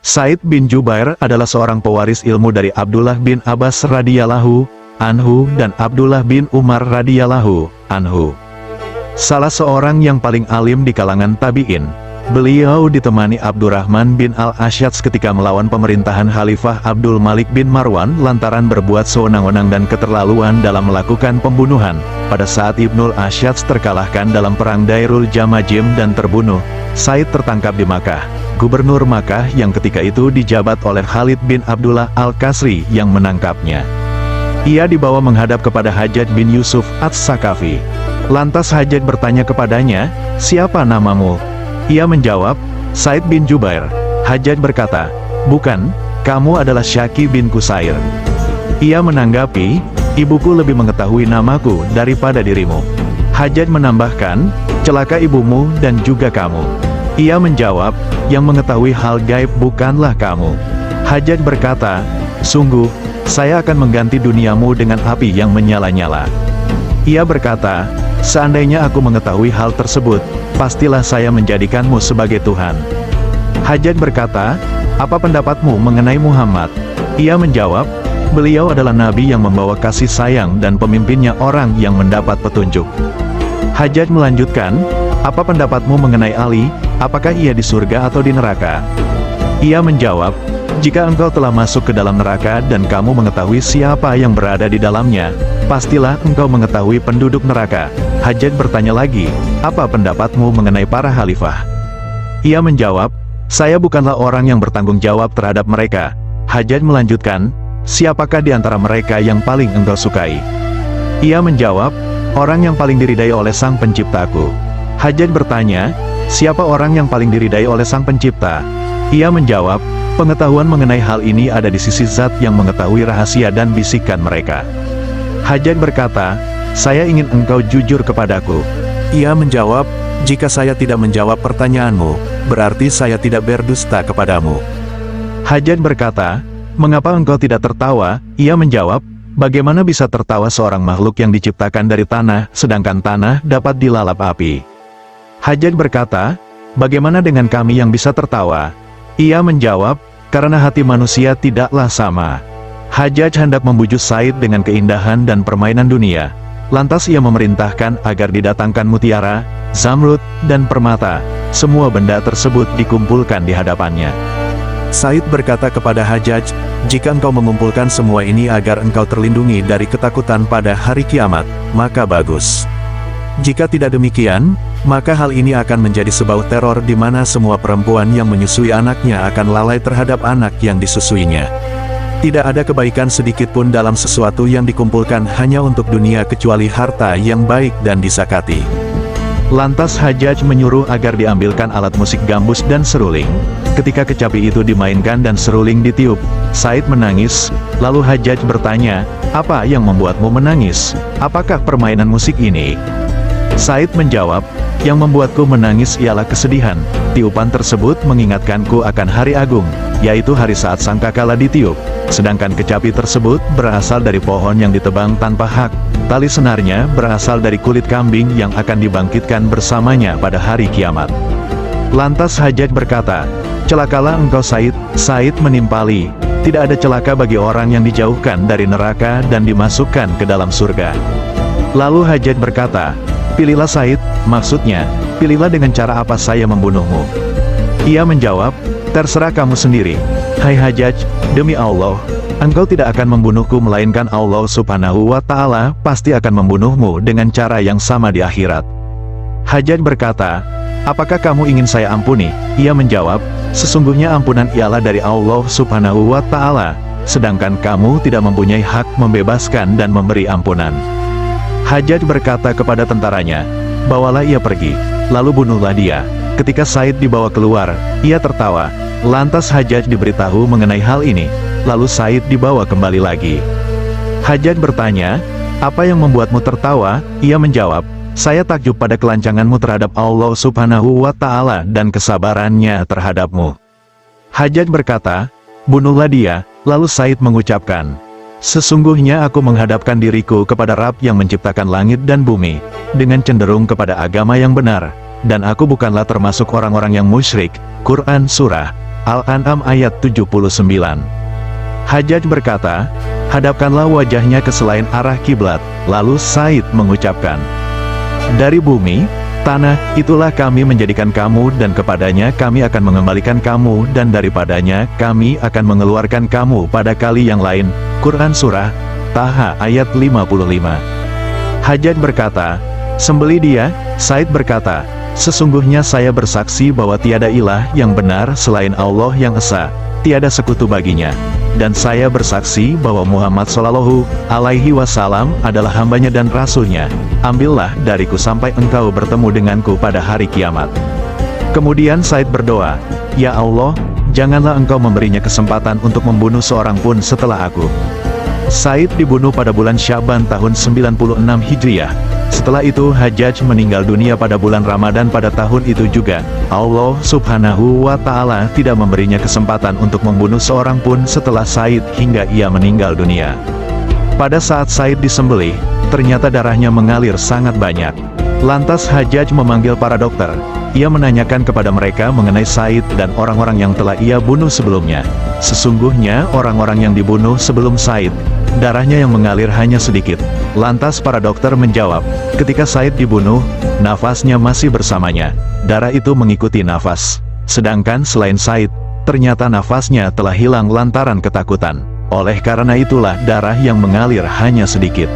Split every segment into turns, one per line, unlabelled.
Said bin Jubair adalah seorang pewaris ilmu dari Abdullah bin Abbas radhiyallahu anhu dan Abdullah bin Umar radhiyallahu anhu. Salah seorang yang paling alim di kalangan tabi'in. Beliau ditemani Abdurrahman bin Al-Asy'adz ketika melawan pemerintahan Khalifah Abdul Malik bin Marwan lantaran berbuat sewenang-wenang dan keterlaluan dalam melakukan pembunuhan. Pada saat Ibnul Asy'adz terkalahkan dalam perang Dairul Jamajim dan terbunuh, Said tertangkap di Makkah. Gubernur Makkah yang ketika itu dijabat oleh Khalid bin Abdullah Al-Kasri yang menangkapnya. Ia dibawa menghadap kepada Hajjaj bin Yusuf Ats-Sakafi. Lantas Hajjaj bertanya kepadanya, "Siapa namamu?" Ia menjawab, "Said bin Jubair." Hajjaj berkata, "Bukan, kamu adalah Syaki bin Kusair." Ia menanggapi, "Ibuku lebih mengetahui namaku daripada dirimu." Hajjaj menambahkan, "Celaka ibumu dan juga kamu." Ia menjawab, "Yang mengetahui hal gaib bukanlah kamu." Hajjaj berkata, "Sungguh, saya akan mengganti duniamu dengan api yang menyala-nyala." Ia berkata, "Seandainya aku mengetahui hal tersebut, pastilah saya menjadikanmu sebagai Tuhan." Hajjaj berkata, "Apa pendapatmu mengenai Muhammad?" Ia menjawab, "Beliau adalah nabi yang membawa kasih sayang dan pemimpinnya orang yang mendapat petunjuk." Hajjaj melanjutkan, "Apa pendapatmu mengenai Ali? Apakah ia di surga atau di neraka?" Ia menjawab, "Jika engkau telah masuk ke dalam neraka dan kamu mengetahui siapa yang berada di dalamnya, pastilah engkau mengetahui penduduk neraka." Hajjaj bertanya lagi, "Apa pendapatmu mengenai para khalifah?" Ia menjawab, "Saya bukanlah orang yang bertanggung jawab terhadap mereka." Hajjaj melanjutkan, "Siapakah di antara mereka yang paling engkau sukai?" Ia menjawab, "Orang yang paling diridai oleh Sang Penciptaku." Hajjaj bertanya, "Siapa orang yang paling diridai oleh Sang Pencipta?" Ia menjawab, "Pengetahuan mengenai hal ini ada di sisi Zat yang mengetahui rahasia dan bisikan mereka." Hajjaj berkata, "Saya ingin engkau jujur kepadaku." Ia menjawab, "Jika saya tidak menjawab pertanyaanmu, berarti saya tidak berdusta kepadamu." Hajjaj berkata, "Mengapa engkau tidak tertawa?" Ia menjawab, "Bagaimana bisa tertawa seorang makhluk yang diciptakan dari tanah, sedangkan tanah dapat dilalap api?" Hajjaj berkata, "Bagaimana dengan kami yang bisa tertawa?" Ia menjawab, "Karena hati manusia tidaklah sama." Hajjaj hendak membujuk Said dengan keindahan dan permainan dunia. Lantas ia memerintahkan agar didatangkan mutiara, zamrud, dan permata. Semua benda tersebut dikumpulkan di hadapannya. Said berkata kepada Hajjaj, "Jika engkau mengumpulkan semua ini agar engkau terlindungi dari ketakutan pada hari kiamat, maka bagus. Jika tidak demikian, maka hal ini akan menjadi sebau teror di mana semua perempuan yang menyusui anaknya akan lalai terhadap anak yang disusuinya. Tidak ada kebaikan sedikit pun dalam sesuatu yang dikumpulkan hanya untuk dunia kecuali harta yang baik dan disakati." Lantas Hajjaj menyuruh agar diambilkan alat musik gambus dan seruling. Ketika kecapi itu dimainkan dan seruling ditiup, Said menangis. Lalu Hajjaj bertanya, "Apa yang membuatmu menangis? Apakah permainan musik ini?" Said menjawab, "Yang membuatku menangis ialah kesedihan. Tiupan tersebut mengingatkanku akan hari agung, yaitu hari saat sangkakala ditiup. Sedangkan kecapi tersebut berasal dari pohon yang ditebang tanpa hak. Tali senarnya berasal dari kulit kambing yang akan dibangkitkan bersamanya pada hari kiamat." Lantas Hajjaj berkata, "Celakalah engkau Said." Said menimpali, "Tidak ada celaka bagi orang yang dijauhkan dari neraka dan dimasukkan ke dalam surga." Lalu Hajjaj berkata, "Pilihlah Said, maksudnya, pilihlah dengan cara apa saya membunuhmu." Ia menjawab, "Terserah kamu sendiri." "Hai Hajjaj, demi Allah, engkau tidak akan membunuhku melainkan Allah Subhanahu wa Ta'ala pasti akan membunuhmu dengan cara yang sama di akhirat." Hajjaj berkata, "Apakah kamu ingin saya ampuni?" Ia menjawab, "Sesungguhnya ampunan ialah dari Allah Subhanahu wa Ta'ala, sedangkan kamu tidak mempunyai hak membebaskan dan memberi ampunan." Hajjaj berkata kepada tentaranya, "Bawalah ia pergi, lalu bunuhlah dia." Ketika Said dibawa keluar, ia tertawa. Lantas Hajjaj diberitahu mengenai hal ini, lalu Said dibawa kembali lagi. Hajjaj bertanya, "Apa yang membuatmu tertawa?" Ia menjawab, "Saya takjub pada kelancanganmu terhadap Allah Subhanahu wa Ta'ala dan kesabarannya terhadapmu." Hajjaj berkata, "Bunuhlah dia." Lalu Said mengucapkan, "Sesungguhnya aku menghadapkan diriku kepada Rabb yang menciptakan langit dan bumi, dengan cenderung kepada agama yang benar, dan aku bukanlah termasuk orang-orang yang musyrik." Quran Surah Al-An'am ayat 79. Hajjaj berkata, "Hadapkanlah wajahnya ke selain arah kiblat." Lalu Said mengucapkan, "Dari bumi, tanah, itulah kami menjadikan kamu dan kepadanya kami akan mengembalikan kamu dan daripadanya kami akan mengeluarkan kamu pada kali yang lain." Quran Surah Taha ayat 55. Hajjaj berkata, "Sembelih dia." Said berkata, "Sesungguhnya saya bersaksi bahwa tiada ilah yang benar selain Allah yang esa, tiada sekutu baginya. Dan saya bersaksi bahwa Muhammad Shallallahu Alaihi Wasallam adalah hambanya dan rasulnya. Ambillah dariku sampai engkau bertemu denganku pada hari kiamat." Kemudian Said berdoa, "Ya Allah, janganlah engkau memberinya kesempatan untuk membunuh seorang pun setelah aku." Said dibunuh pada bulan Sya'ban tahun 96 Hijriah. Setelah itu Hajjaj meninggal dunia pada bulan Ramadan pada tahun itu juga. Allah Subhanahu wa Ta'ala tidak memberinya kesempatan untuk membunuh seorang pun setelah Said hingga ia meninggal dunia. Pada saat Said disembelih, ternyata darahnya mengalir sangat banyak. Lantas Hajjaj memanggil para dokter. Ia menanyakan kepada mereka mengenai Said dan orang-orang yang telah ia bunuh sebelumnya. Sesungguhnya orang-orang yang dibunuh sebelum Said, darahnya yang mengalir hanya sedikit. Lantas para dokter menjawab, ketika Said dibunuh, nafasnya masih bersamanya. Darah itu mengikuti nafas. Sedangkan selain Said, ternyata nafasnya telah hilang lantaran ketakutan. Oleh karena itulah darah yang mengalir hanya sedikit.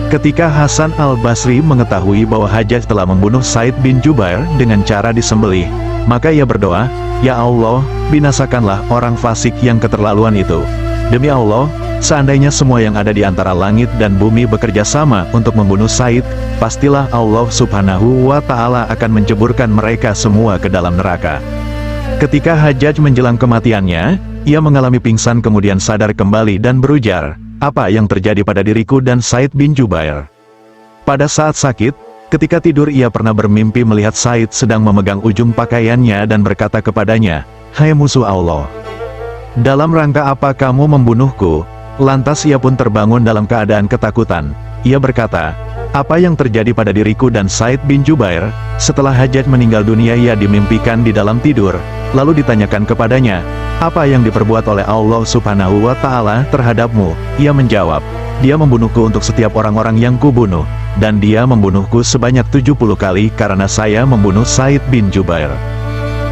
Ketika Hasan al-Basri mengetahui bahwa Hajjaj telah membunuh Said bin Jubair dengan cara disembelih, maka ia berdoa, "Ya Allah, binasakanlah orang fasik yang keterlaluan itu. Demi Allah, seandainya semua yang ada di antara langit dan bumi bekerja sama untuk membunuh Said, pastilah Allah Subhanahu wa Ta'ala akan menjeburkan mereka semua ke dalam neraka." Ketika Hajjaj menjelang kematiannya, ia mengalami pingsan kemudian sadar kembali dan berujar, "Apa yang terjadi pada diriku dan Said bin Jubair?" Pada saat sakit, ketika tidur ia pernah bermimpi melihat Said sedang memegang ujung pakaiannya dan berkata kepadanya, "Hai musuh Allah, dalam rangka apa kamu membunuhku?" Lantas ia pun terbangun dalam keadaan ketakutan. Ia berkata, "Apa yang terjadi pada diriku dan Said bin Jubair?" Setelah Hajjaj meninggal dunia ia dimimpikan di dalam tidur. Lalu ditanyakan kepadanya, "Apa yang diperbuat oleh Allah Subhanahu wa Ta'ala terhadapmu?" Ia menjawab, "Dia membunuhku untuk setiap orang-orang yang kubunuh, dan dia membunuhku sebanyak 70 kali karena saya membunuh Said bin Jubair."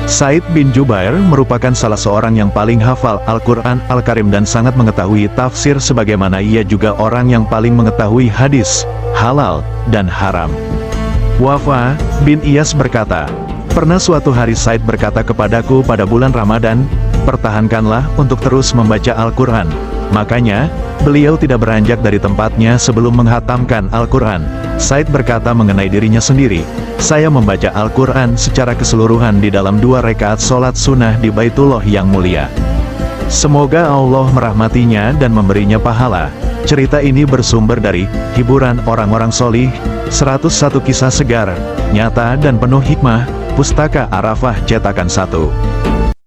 Said bin Jubair merupakan salah seorang yang paling hafal Al-Quran Al-Karim dan sangat mengetahui tafsir sebagaimana ia juga orang yang paling mengetahui hadis, halal, dan haram. Wafa bin Iyas berkata, "Pernah suatu hari Said berkata kepadaku pada bulan Ramadan, 'Pertahankanlah untuk terus membaca Al-Quran.' Makanya, beliau tidak beranjak dari tempatnya sebelum menghatamkan Al-Quran." Said berkata mengenai dirinya sendiri, "Saya membaca Al-Quran secara keseluruhan di dalam 2 rakaat sholat sunnah di Baitullah yang mulia. Semoga Allah merahmatinya dan memberinya pahala." Cerita ini bersumber dari Hiburan Orang-orang Sholih, 101 Kisah Segar, Nyata dan Penuh Hikmah, Pustaka Arafah cetakan 1.